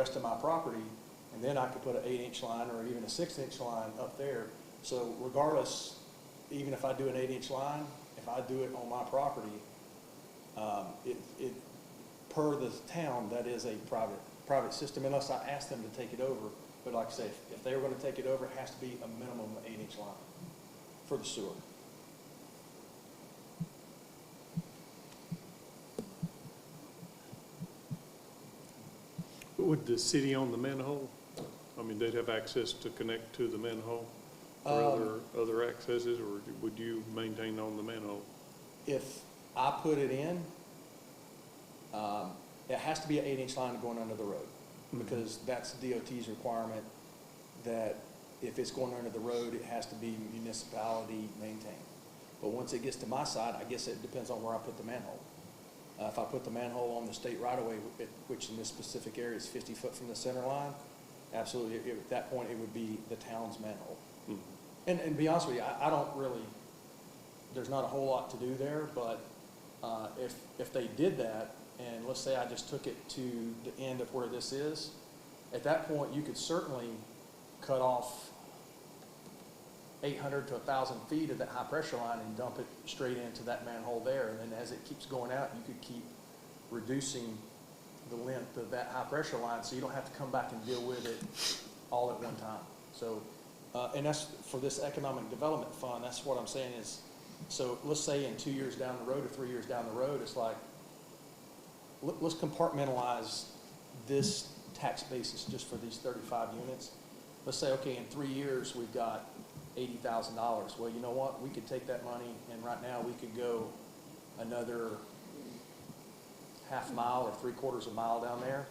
rest of my property, and then I could put an 8-inch line or even a 6-inch line up there. So regardless, even if I do an 8-inch line, if I do it on my property, per the town, that is a private system, unless I ask them to take it over. But like I say, if they were going to take it over, it has to be a minimum 8-inch line for the sewer. Would the city own the manhole? I mean, they'd have access to connect to the manhole or other accesses, or would you maintain on the manhole? If I put it in, it has to be an 8-inch line going under the road, because that's DOT's requirement that if it's going under the road, it has to be municipality maintained. But once it gets to my side, I guess it depends on where I put the manhole. If I put the manhole on the state right-of-way, which in this specific area is 50 foot from the center line, absolutely, at that point, it would be the town's manhole. And to be honest with you, I don't really, there's not a whole lot to do there, but if they did that, and let's say I just took it to the end of where this is, at that point, you could certainly cut off 800 to 1,000 feet of that high pressure line and dump it straight into that manhole there. And then as it keeps going out, you could keep reducing the length of that high pressure line, so you don't have to come back and deal with it all at one time. So, and that's for this economic development fund, that's what I'm saying is, so let's say in 2 years down the road or 3 years down the road, it's like, let's compartmentalize this tax basis just for these 35 units. Let's say, okay, in 3 years, we've got $80,000. Well, you know what? We could take that money, and right now we could go another half mile or 3/4 of a mile down there.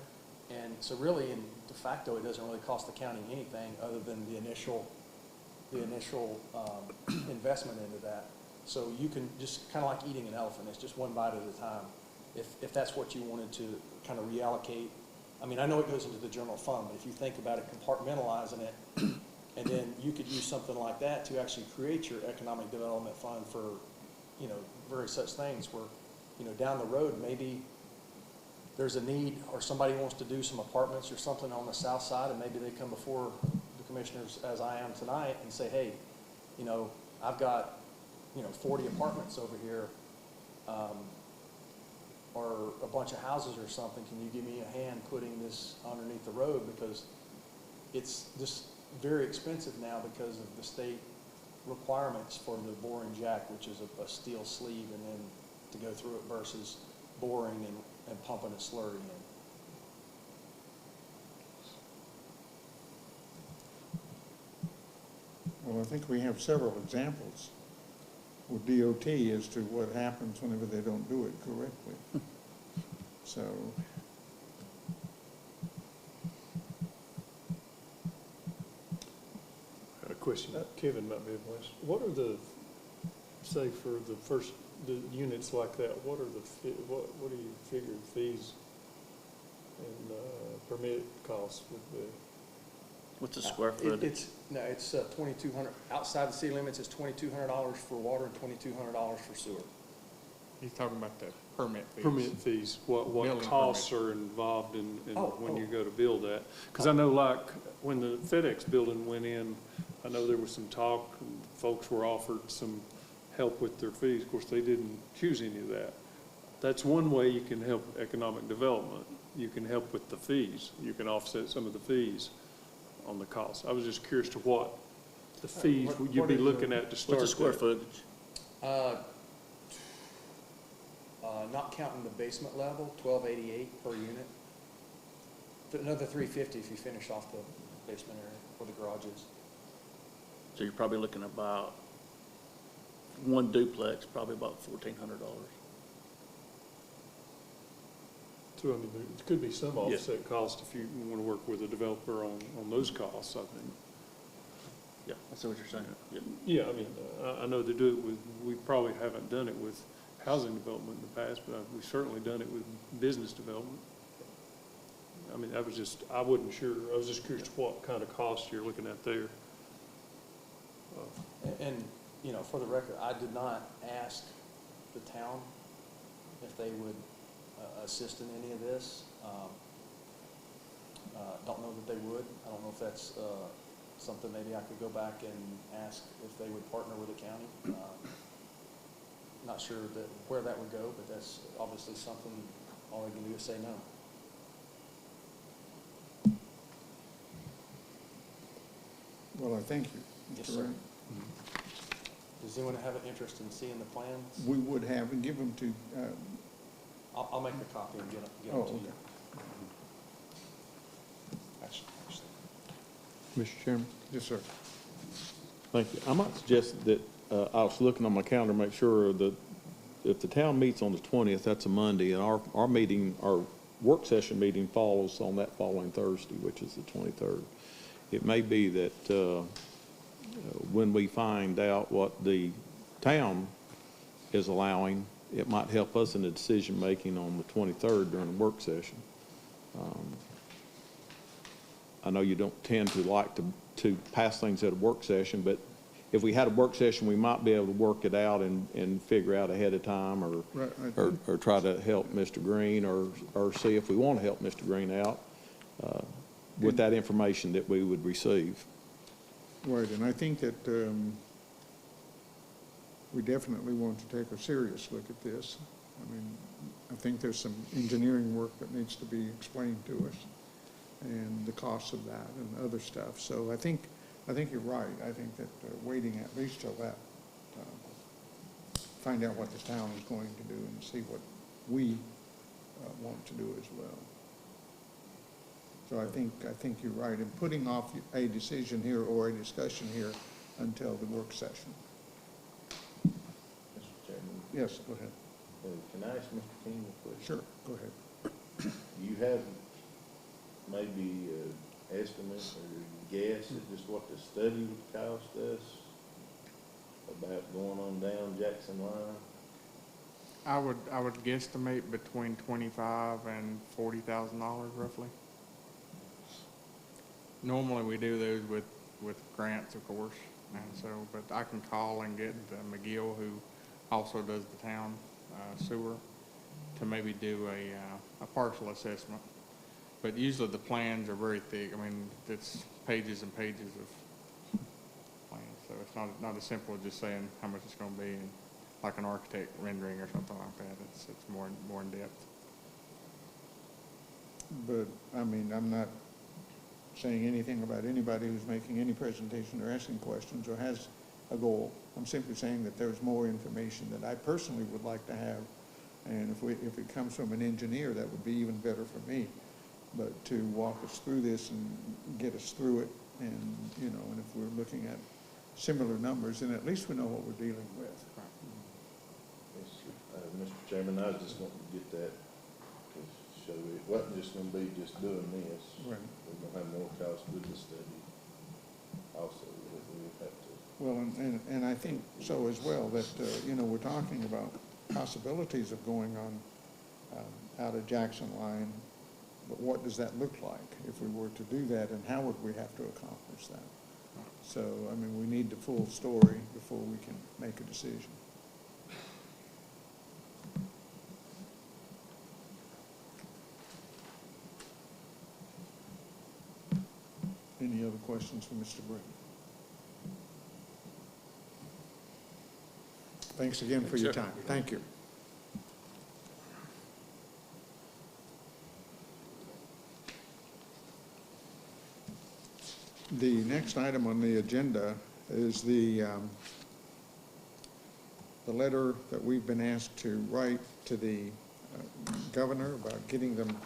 And so really, in de facto, it doesn't really cost the county anything other than the initial investment into that. So you can just kind of like eating an elephant. It's just one bite at a time. If that's what you wanted to kind of reallocate. I mean, I know it goes into the general fund, but if you think about it, compartmentalizing it, and then you could use something like that to actually create your economic development fund for, you know, various such things where, you know, down the road, maybe there's a need or somebody wants to do some apartments or something on the south side, and maybe they come before the commissioners, as I am tonight, and say, hey, you know, I've got, you know, 40 apartments over here, or a bunch of houses or something. Can you give me a hand putting this underneath the road? Because it's just very expensive now because of the state requirements for the boring jack, which is a steel sleeve, and then to go through it versus boring and pumping a slurry in. Well, I think we have several examples with DOT as to what happens whenever they don't do it correctly. So, I had a question. Kevin might be able to answer. What are the, say for the units like that, what are what do you figure fees and permit costs would be? What's the square foot? It's 2,200 outside the city limits. It's $2,200 for water and $2,200 for sewer. He's talking about the permit fees. Permit fees, what Building costs permit. are involved in when you Oh. go to build that? Because I know like when the FedEx building went in, I know there was some talk, and folks were offered some help with their fees. Of course, they didn't choose any of that. That's one way you can help economic development. You can help with the fees. You can offset some of the fees on the cost. I was just curious to what the fees would you be looking at to start. What's the square footage? Not counting the basement level, $1,288 per unit. Another $350 if you finish off the basement area or the garages. So you're probably looking at about one duplex, probably about $1,400. So I mean, there could be some offset cost if you want to work with a developer on those costs, I think. Yeah, I see what you're saying. Yeah. Yeah, I mean, I know they do it with, we probably haven't done it with housing development in the past, but we've certainly done it with business development. I mean, I was just curious what kind of cost you're looking at there. And, you know, for the record, I did not ask the town if they would assist in any of this. don't know that they would. I don't know if that's, something maybe I could go back and ask if they would partner with the county. Not sure where that would go, but that's obviously something, all they can do is say no. Well, I thank you. Yes, Mr. sir. Ray. Does anyone have an interest in seeing the plans? We would have, and give them to, I'll make a copy and get them oh, to you. okay. Mr. Chairman? Yes, sir. Thank you. I might suggest that, I was looking on my calendar, to make sure that if the town meets on the 20th, that's a Monday, and our meeting, our work session meeting follows on that following Thursday, which is the 23rd. It may be that when we find out what the town is allowing, it might help us in the decision-making on the 23rd during the work session. I know you don't tend to like to pass things at a work session, but if we had a work session, we might be able to work it out and figure out ahead of time, Right, or try to help Mr. Green, or see if we want to help Mr. Green out with that information that we would receive. Right, and I think that we definitely want to take a serious look at this. I mean, I think there's some engineering work that needs to be explained to us, and the cost of that and other stuff. So I think you're right. I think that waiting at least till that, find out what the town is going to do and see what we want to do as well. So I think you're right in putting off a decision here or a discussion here until the work session. Mr. Chairman, Yes, go ahead. can I ask Mr. King a question? Sure, go ahead. You have maybe an estimate or guess at just what the study would cost us about going on down Jackson Line? I would guesstimate between $25,000 and $40,000 roughly. Normally we do those with grants, of course, and so, but I can call and get McGill, who also does the town sewer, to maybe do a partial assessment. But usually the plans are very thick. I mean, it's pages and pages of plans, so it's not as simple as just saying how much it's going to be, and like an architect rendering or something like that. It's more in depth. But, I mean, I'm not saying anything about anybody who's making any presentation or asking questions or has a goal. I'm simply saying that there's more information that I personally would like to have. And if it comes from an engineer, that would be even better for me. But to walk us through this and get us through it, and, you know, and if we're looking at similar numbers, then at least we know what we're dealing with. Yes, Mr. Chairman, I was just wanting to get that to show it wasn't just going to be just doing this. Right. We're going to have more cost with the study also that we have to. Well, and I think so as well, that, you know, we're talking about possibilities of going on out of Jackson Line, but what does that look like if we were to do that, and how would we have to accomplish that? So, I mean, we need the full story before we can make a decision. Any other questions for Mr. Green? Thanks again for your time. Thank you. The next item on the agenda is the letter that we've been asked to write to the governor about getting them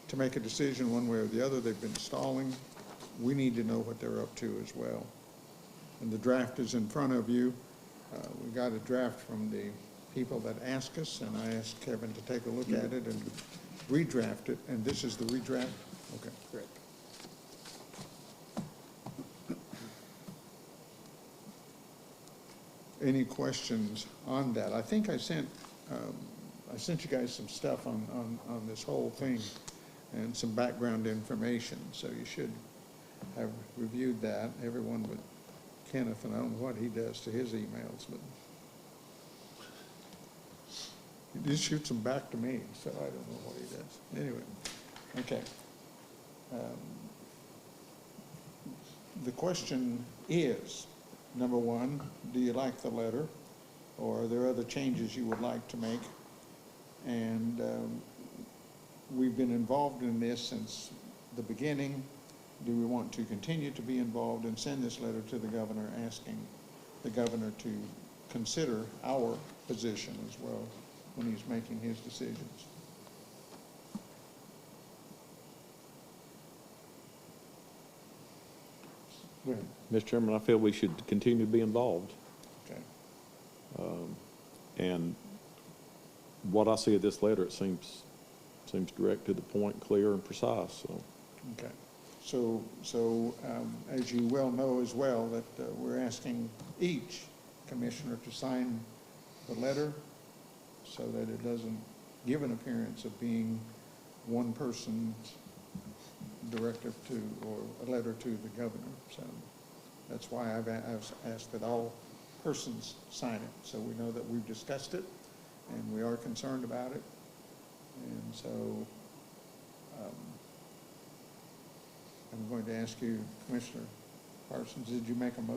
to make a decision one way or the other. They've been stalling. We need to know what they're up to as well. And the draft is in front of you. We got a draft from the people that asked us, and I asked Kevin to take a look at it and redraft it. And this is the redraft? Okay. Correct. Any questions on that? I think I sent you guys some stuff on this whole thing and some background information, so you should have reviewed that. Everyone but Kenneth, and I don't know what he does to his emails, but he just shoots them back to me, so I don't know what he does. Anyway, okay. The question is, number one, do you like the letter? Or are there other changes you would like to make? And we've been involved in this since the beginning. Do we want to continue to be involved and send this letter to the governor, asking the governor to consider our position as well when he's making his decisions? Go ahead. Mr. Chairman, I feel we should continue to be involved. Okay. And what I see of this letter, it seems direct to the point, clear and precise, so. Okay. So as you well know as well, that we're asking each commissioner to sign the letter so that it doesn't give an appearance of being one person's directive to, or a letter to the governor. So that's why I've asked that all persons sign it, so we know that we've discussed it and we are concerned about it. And so I'm going to ask you, Commissioner Parsons, did you make a motion?